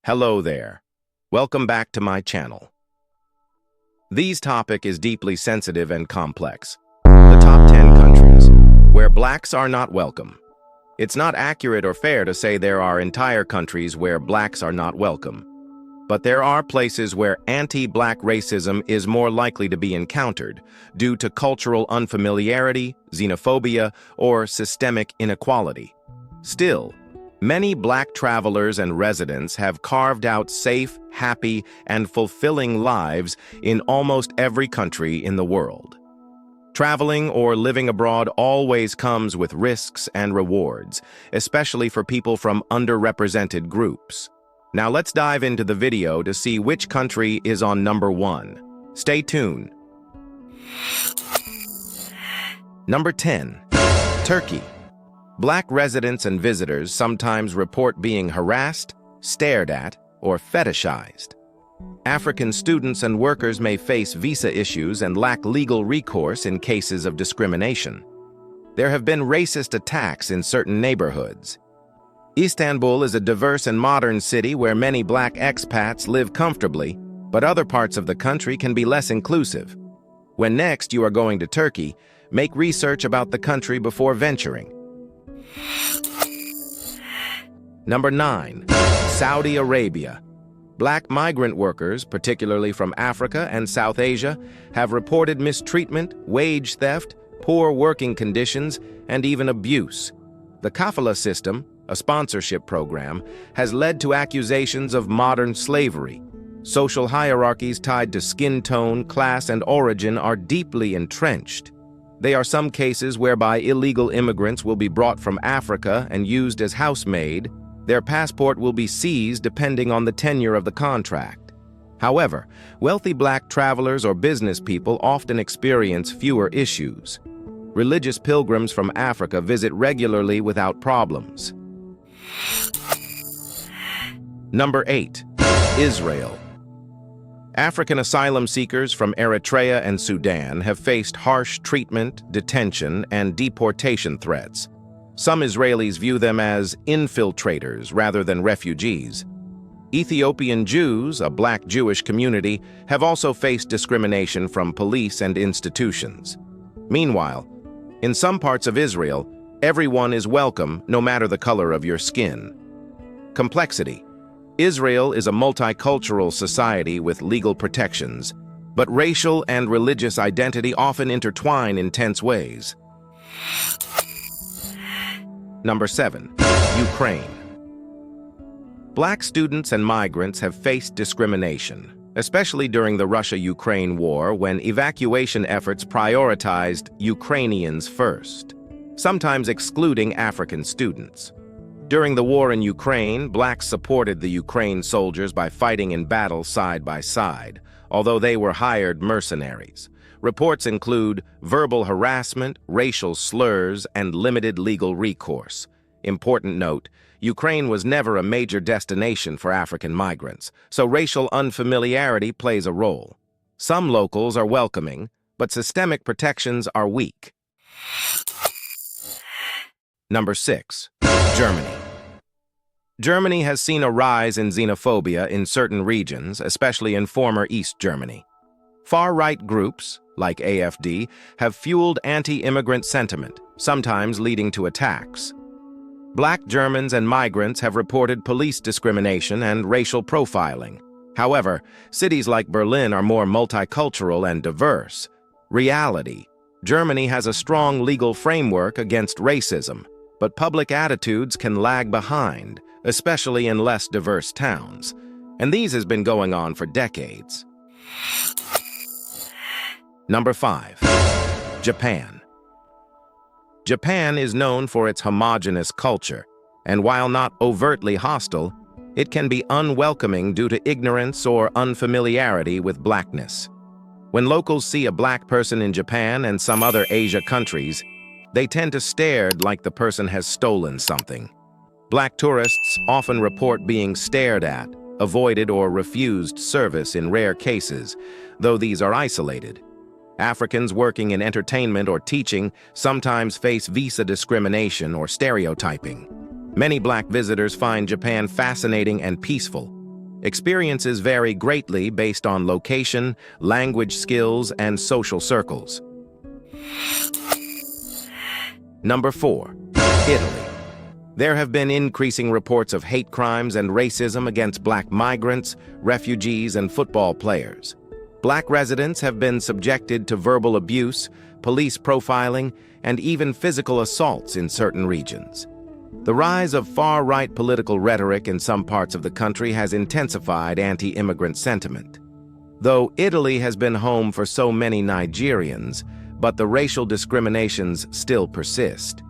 Hello there. Welcome back to my channel. This topic is deeply sensitive and complex. The top 10 countries where blacks are not welcome. It's not accurate or fair to say there are entire countries where blacks are not welcome. But there are places where anti-black racism is more likely to be encountered due to cultural unfamiliarity, xenophobia, or systemic inequality. Still, many black travelers and residents have carved out safe, happy, and fulfilling lives in almost every country in the world. Traveling or living abroad always comes with risks and rewards, especially for people from underrepresented groups. Now let's dive into the video to see which country is on number 1. Stay tuned. Number 10. Turkey. Black residents and visitors sometimes report being harassed, stared at, or fetishized. African students and workers may face visa issues and lack legal recourse in cases of discrimination. There have been racist attacks in certain neighborhoods. Istanbul is a diverse and modern city where many black expats live comfortably, but other parts of the country can be less inclusive. When next you are going to Turkey, make research about the country before venturing. Number 9. Saudi Arabia. Black migrant workers, particularly from Africa and South Asia, have reported mistreatment, wage theft, poor working conditions, and even abuse. The kafala system, a sponsorship program, has led to accusations of modern slavery. Social hierarchies tied to skin tone, class, and origin are deeply entrenched. They are some cases whereby illegal immigrants will be brought from Africa and used as housemaid. Their passport will be seized depending on the tenure of the contract. However, wealthy black travelers or business people often experience fewer issues. Religious pilgrims from Africa visit regularly without problems. Number 8. Israel. African asylum seekers from Eritrea and Sudan have faced harsh treatment, detention, and deportation threats. Some Israelis view them as infiltrators rather than refugees. Ethiopian Jews, a black Jewish community, have also faced discrimination from police and institutions. Meanwhile, in some parts of Israel, everyone is welcome no matter the color of your skin. Complexity. Israel is a multicultural society with legal protections, but racial and religious identity often intertwine in tense ways. Number 7. Ukraine. Black students and migrants have faced discrimination, especially during the Russia-Ukraine war when evacuation efforts prioritized Ukrainians first, sometimes excluding African students. During the war in Ukraine, blacks supported the Ukraine soldiers by fighting in battle side by side, although they were hired mercenaries. Reports include verbal harassment, racial slurs, and limited legal recourse. Important note, Ukraine was never a major destination for African migrants, so racial unfamiliarity plays a role. Some locals are welcoming, but systemic protections are weak. Number 6. Germany. Germany has seen a rise in xenophobia in certain regions, especially in former East Germany. Far-right groups, like AfD, have fueled anti-immigrant sentiment, sometimes leading to attacks. Black Germans and migrants have reported police discrimination and racial profiling. However, cities like Berlin are more multicultural and diverse. Reality: Germany has a strong legal framework against racism, but public attitudes can lag behind, especially in less diverse towns. And these has been going on for decades. Number 5. Japan. Japan is known for its homogeneous culture, and while not overtly hostile, it can be unwelcoming due to ignorance or unfamiliarity with blackness. When locals see a black person in Japan and some other Asia countries, they tend to stare like the person has stolen something. Black tourists often report being stared at, avoided, or refused service in rare cases, though these are isolated. Africans working in entertainment or teaching sometimes face visa discrimination or stereotyping. Many black visitors find Japan fascinating and peaceful, Experiences vary greatly based on location, language skills, and social circles. Number 4. Italy. There have been increasing reports of hate crimes and racism against black migrants, refugees, and football players. Black residents have been subjected to verbal abuse, police profiling, and even physical assaults in certain regions. The rise of far-right political rhetoric in some parts of the country has intensified anti-immigrant sentiment. Though Italy has been home for so many Nigerians, but the racial discriminations still persist.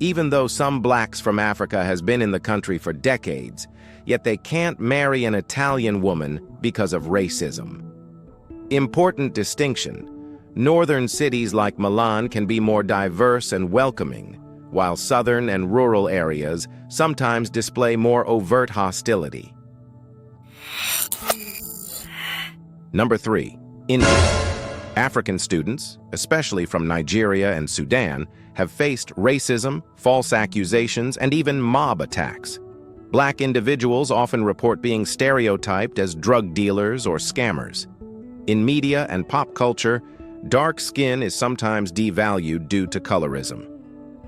Even though some blacks from Africa has been in the country for decades, yet they can't marry an Italian woman because of racism. Important distinction: northern cities like Milan can be more diverse and welcoming, while southern and rural areas sometimes display more overt hostility. Number 3. India. African students, especially from Nigeria and Sudan, have faced racism, false accusations, and even mob attacks. Black individuals often report being stereotyped as drug dealers or scammers. In media and pop culture, dark skin is sometimes devalued due to colorism.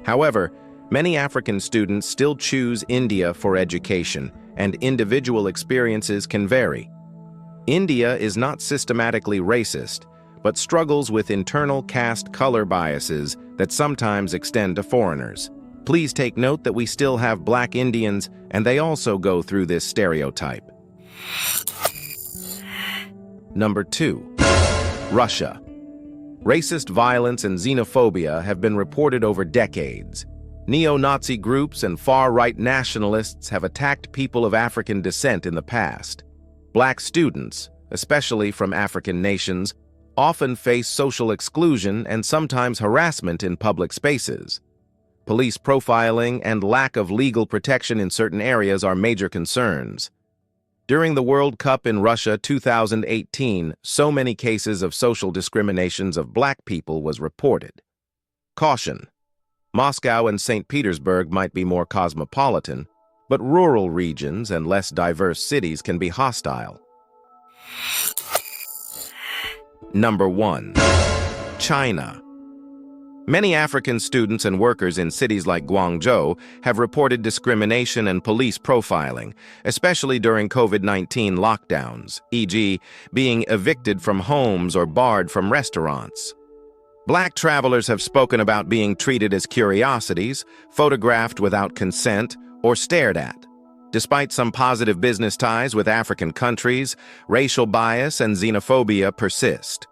However, many African students still choose India for education, and individual experiences can vary. India is not systematically racist, but struggles with internal caste color biases that sometimes extend to foreigners. Please take note that we still have black Indians, and they also go through this stereotype. Number 2. Russia. Racist violence and xenophobia have been reported over decades. Neo-Nazi groups and far-right nationalists have attacked people of African descent in the past. Black students, especially from African nations, often face social exclusion and sometimes harassment in public spaces. Police profiling and lack of legal protection in certain areas are major concerns. During the World Cup in Russia 2018, so many cases of social discriminations of black people was reported. Caution: Moscow and St. Petersburg might be more cosmopolitan, but rural regions and less diverse cities can be hostile. Number 1. China. Many African students and workers in cities like Guangzhou have reported discrimination and police profiling, especially during COVID-19 lockdowns, e.g., being evicted from homes or barred from restaurants. Black travelers have spoken about being treated as curiosities, photographed without consent, or stared at. Despite some positive business ties with African countries, racial bias and xenophobia persist.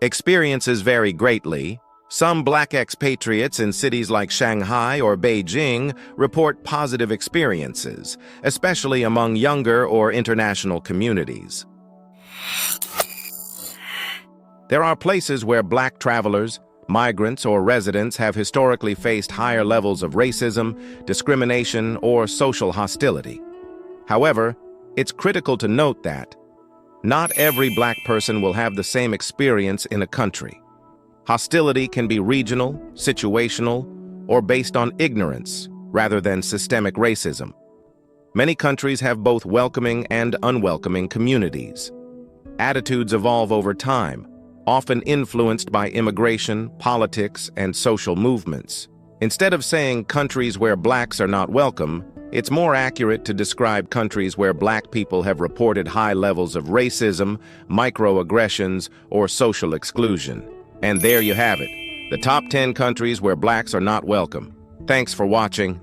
Experiences vary greatly. Some black expatriates in cities like Shanghai or Beijing report positive experiences, especially among younger or international communities. There are places where black travelers, migrants, or residents have historically faced higher levels of racism, discrimination, or social hostility. However, it's critical to note that not every black person will have the same experience in a country. Hostility can be regional, situational, or based on ignorance rather than systemic racism. Many countries have both welcoming and unwelcoming communities. Attitudes evolve over time, often influenced by immigration, politics, and social movements. Instead of saying countries where blacks are not welcome, it's more accurate to describe countries where black people have reported high levels of racism, microaggressions, or social exclusion. And there you have it, the top 10 countries where blacks are not welcome. Thanks for watching.